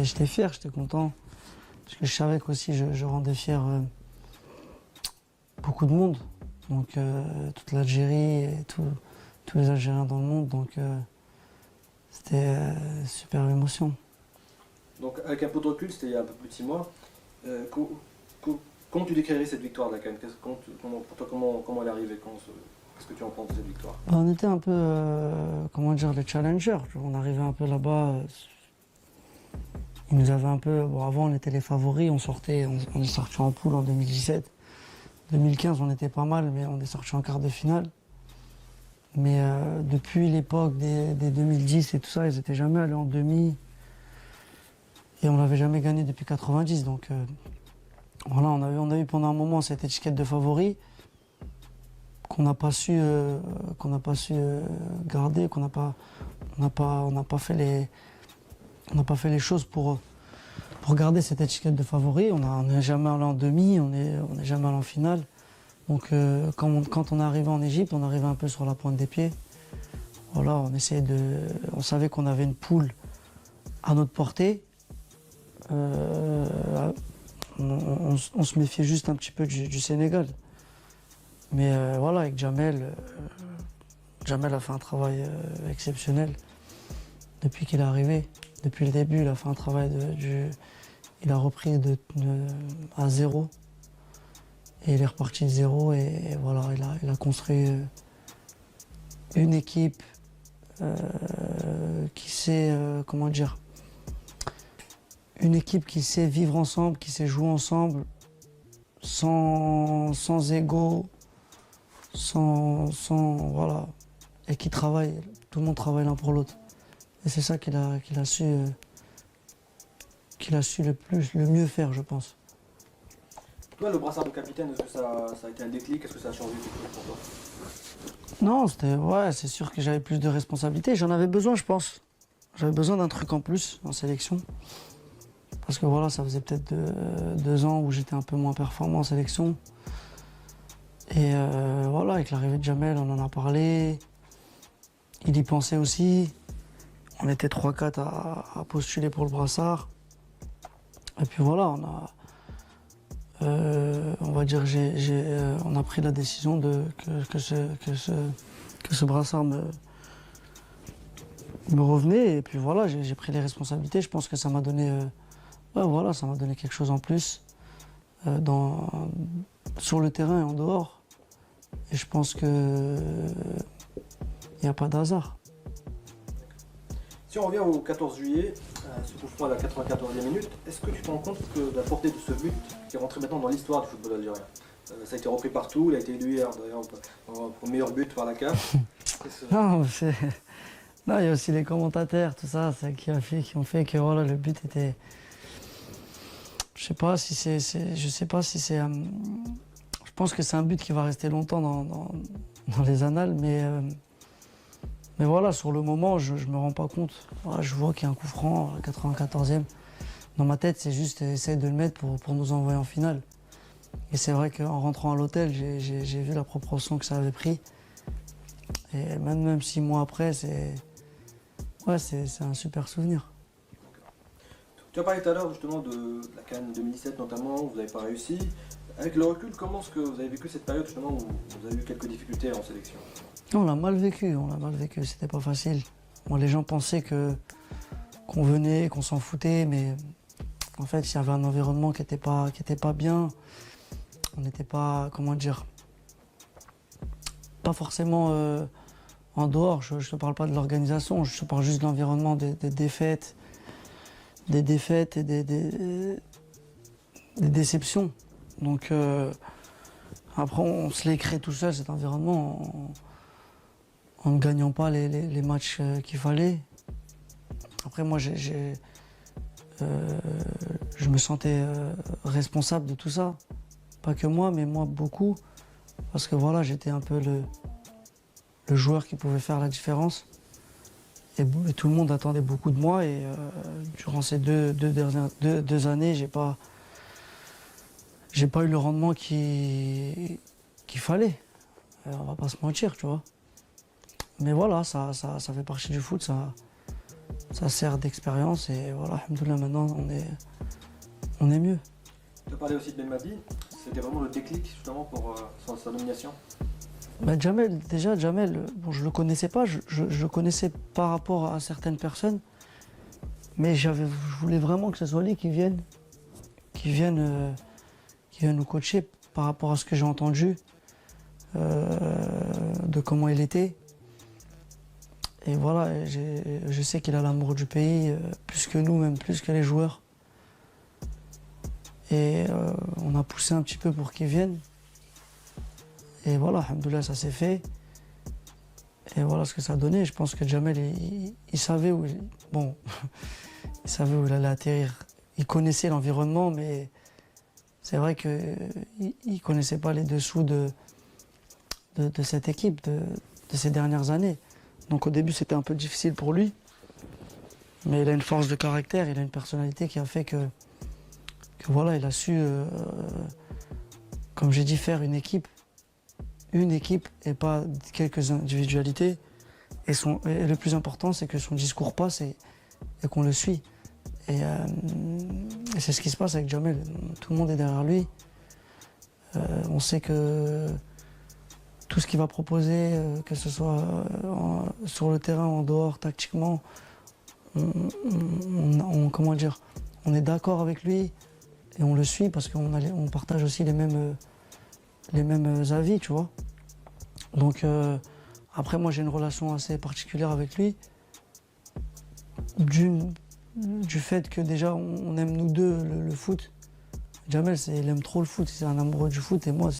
j'étais fier, j'étais content. Parce que je savais qu'aussi je rendais fier beaucoup de monde. Donc toute l'Algérie et tous les Algériens dans le monde. Donc c'était super émotion. Donc avec un peu de recul, c'était il y a un peu plus de 6 mois. Comment tu décrirais cette victoire de la CAN? Pour toi, comment elle est arrivée? Qu'est-ce que tu en penses de cette victoire? On était un peu, comment dire, les challengers. On arrivait un peu là-bas. Ils nous avaient un peu. Bon, avant, on était les favoris. On est sorti en poule en 2017. 2015, on était pas mal, mais on est sorti en quart de finale. Mais depuis l'époque des 2010 et tout ça, ils n'étaient jamais allés en demi. Et on l'avait jamais gagné depuis 90. Donc voilà, on a eu pendant un moment cette étiquette de favori qu'on n'a pas su, garder, on n'a pas fait les choses pour garder cette étiquette de favori. On n'est jamais allé en demi, on n'est jamais allé en finale. Donc quand on est arrivé en Égypte, on arrivait un peu sur la pointe des pieds. Voilà, on savait qu'on avait une poule à notre portée. On se méfiait juste un petit peu du Sénégal. Mais voilà, avec Djamel, Djamel a fait un travail exceptionnel depuis qu'il est arrivé. Depuis le début, il a fait un travail il a repris à zéro. Et il est reparti de zéro et voilà, il a construit une équipe qui sait, comment dire, une équipe qui sait vivre ensemble, qui sait jouer ensemble, sans ego, voilà, et qui travaille, tout le monde travaille l'un pour l'autre. Et c'est ça qu'il a su le mieux faire, je pense. Toi, le brassard de capitaine, est-ce que ça a été un déclic? Est-ce que ça a changé quelque chose pour toi? Non, c'est sûr que j'avais plus de responsabilités. J'en avais besoin, je pense. J'avais besoin d'un truc en plus en sélection. Parce que voilà, ça faisait peut-être 2 ans où j'étais un peu moins performant en sélection. Et voilà, avec l'arrivée de Djamel, on en a parlé. Il y pensait aussi. On était 3-4 à postuler pour le brassard. Et puis voilà, on va dire, on a pris la décision que ce brassard me revenait. Et puis voilà, j'ai pris les responsabilités. Je pense que ça m'a donné, ça m'a donné quelque chose en plus sur le terrain et en dehors. Et je pense que il n'y a pas d'hasard. Si on revient au 14 juillet, ce coup franc à la 94e minute, est-ce que tu te rends compte de la portée de ce but qui est rentré maintenant dans l'histoire du football algérien? Ça a été repris partout, il a été élu d'ailleurs au meilleur but par la CAF. Non, non, il y a aussi les commentateurs, tout ça, qui ont fait que voilà, le but était. Je sais pas si c'est. Je pense que c'est un but qui va rester longtemps dans les annales, mais voilà, sur le moment, je me rends pas compte. Voilà, je vois qu'il y a un coup franc à la 94e. Dans ma tête, c'est juste essayer de le mettre pour nous envoyer en finale. Et c'est vrai qu'en rentrant à l'hôtel, j'ai vu la proportion que ça avait pris. Et même 6 mois après, c'est un super souvenir. Tu as parlé tout à l'heure justement de la CAN 2017 notamment, où vous n'avez pas réussi. Avec le recul, comment est-ce que vous avez vécu cette période justement où vous avez eu quelques difficultés en sélection? On l'a mal vécu, c'était pas facile. Bon, les gens pensaient qu'on venait, qu'on s'en foutait, mais en fait, il y avait un environnement qui était pas bien. On n'était pas, comment dire, pas forcément en dehors. Je ne te parle pas de l'organisation, je te parle juste de l'environnement, des défaites et des déceptions. Donc après, on se l'est créé tout seul, cet environnement, en ne gagnant pas les matchs qu'il fallait. Après, moi, je me sentais responsable de tout ça. Pas que moi, mais moi beaucoup. Parce que voilà, j'étais un peu le joueur qui pouvait faire la différence. Et tout le monde attendait beaucoup de moi. Et durant ces deux années, j'ai pas eu le rendement qu'il fallait. On va pas se mentir, tu vois. Mais voilà, ça fait partie du foot. ça sert d'expérience et voilà, alhamdoulilah, maintenant on est mieux. Tu as parlé aussi de Belmadi, c'était vraiment le déclic justement pour sa nomination. Bah, Jamel, déjà Jamel, bon, je le connaissais pas, je le connaissais par rapport à certaines personnes, mais je voulais vraiment que ce soit lui qui vienne nous coacher par rapport à ce que j'ai entendu, de comment il était. Et voilà, je sais qu'il a l'amour du pays, plus que nous, même plus que les joueurs. Et on a poussé un petit peu pour qu'il vienne. Et voilà, alhamdoulilah, ça s'est fait. Et voilà ce que ça a donné. Je pense que Jamel, il savait où bon, il savait où il allait atterrir. Il connaissait l'environnement, mais c'est vrai qu'il ne connaissait pas les dessous de cette équipe, de ces dernières années. Donc au début, c'était un peu difficile pour lui. Mais il a une force de caractère, il a une personnalité qui a fait que voilà, il a su, comme j'ai dit, faire une équipe et pas quelques individualités. Et le plus important, c'est que son discours passe et qu'on le suit. Et c'est ce qui se passe avec Jamel. Tout le monde est derrière lui. On sait que tout ce qu'il va proposer, que ce soit sur le terrain, en dehors, tactiquement, comment dire, on est d'accord avec lui et on le suit parce qu'on partage aussi les mêmes avis, tu vois. Donc après, moi j'ai une relation assez particulière avec lui, du fait que déjà on aime nous deux le foot. Jamel, il aime trop le foot, c'est un amoureux du foot et moi